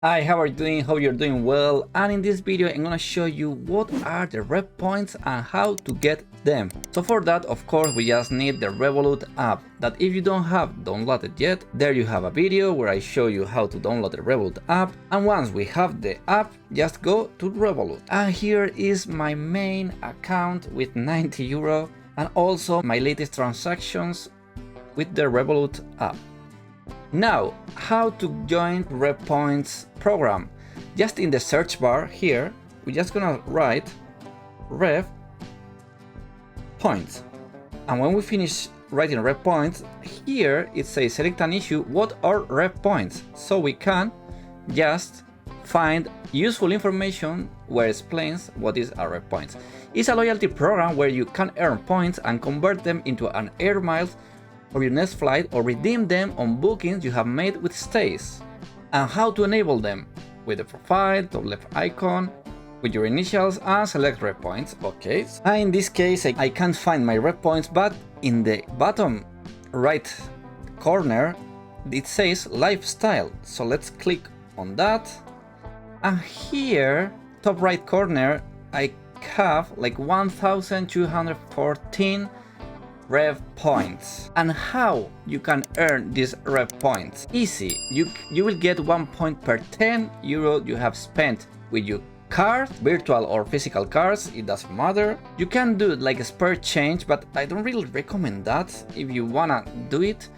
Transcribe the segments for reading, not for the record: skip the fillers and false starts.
Hi, how are you doing? Hope you're doing well. And in this video, I'm gonna show you what are the Rev Points and how to get them. So for that, of course, we just need the Revolut app that if you don't have downloaded yet, there you have a video where I show you how to download the Revolut app. And once we have the app, just go to Revolut. And here is my main account with 90 euro and also my latest transactions with the Revolut app. Now, how to join Rev Points program? Just in the search bar here, we're just gonna write Rev Points. And when we finish writing Rev Points, here it says select an issue, what are Rev Points? So we can just find useful information where it explains what is a Rev Points. It's a loyalty program where you can earn points and convert them into an air miles for your next flight or redeem them on bookings you have made with stays. And how to enable them? With the profile, top left icon, with your initials and select Rev Points. Okay. And in this case, I can't find my Rev Points, but in the bottom right corner, it says lifestyle. So let's click on that. And here, top right corner, I have like 1,214 Rev Points. And how you can earn these Rev Points? Easy. You will get 1 point per 10 euro you have spent with your card, virtual or physical cards, it doesn't matter. You can do like a spare change, but I don't really recommend that if you wanna do it.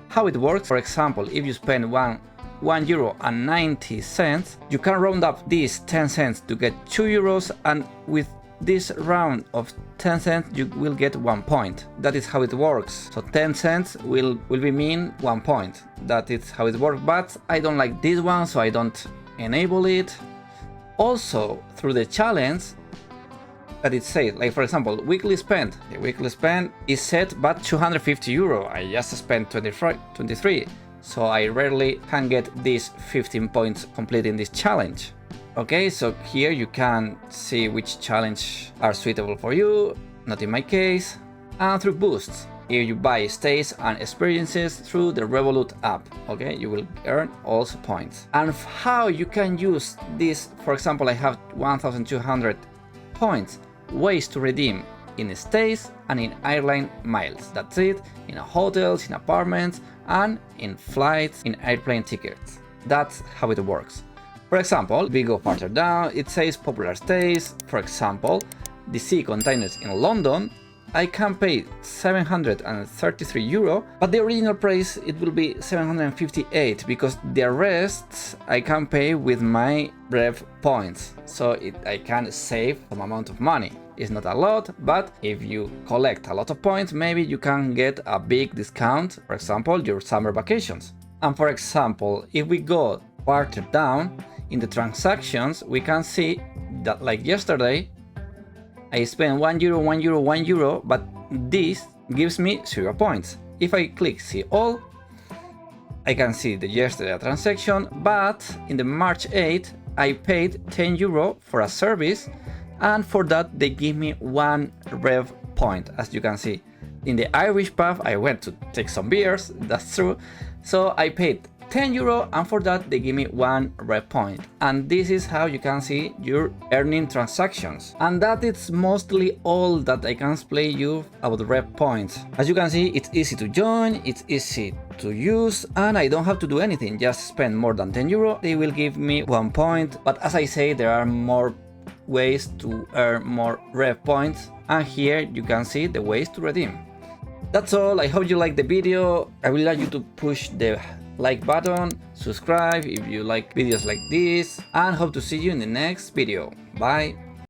How it works, for example, if you spend €1.90, you can round up these 10 cents to get 2 euros, and with this round of 10 cents you will get 1 point. That is how it works. So 10 cents will be mean 1 point. That is how it works, but I don't like this one, so I don't enable it. Also, through the challenge that it says, like for example, weekly spend. The weekly spend is set but 250 euro. I just spent 23, so I rarely can get these 15 points completing this challenge. Okay, so here you can see which challenge are suitable for you, not in my case. And through boosts, here you buy stays and experiences through the Revolut app. Okay, you will earn also points. And how you can use this, for example, I have 1,200 points, ways to redeem in stays and in airline miles. That's it, in hotels, in apartments, and in flights, in airplane tickets. That's how it works. For example, we go further down, it says popular stays. For example, the sea containers in London, I can pay 733 euro, but the original price it will be 758 because the rest I can pay with my Rev Points. So I can save some amount of money. It's not a lot, but if you collect a lot of points, maybe you can get a big discount, for example, your summer vacations. And for example, if we go further down, in the transactions, we can see that like yesterday, I spent €1, €1, but this gives me 0 points. If I click see all, I can see the yesterday transaction, but in the March 8, I paid 10 euro for a service, and for that they give me 1 Rev point, as you can see. In the Irish pub, I went to take some beers, that's true, so I paid 10 euro, and for that they give me 1 Rev point. And this is how you can see your earning transactions. And that is mostly all that I can explain you about Rev Points. As you can see, it's easy to join, it's easy to use, and I don't have to do anything, just spend more than 10 euro, they will give me 1 point. But as I say, there are more ways to earn more Rev Points, and here you can see the ways to redeem. That's all, I hope you like the video. I would like you to push the like button, subscribe if you like videos like this, and hope to see you in the next video. Bye!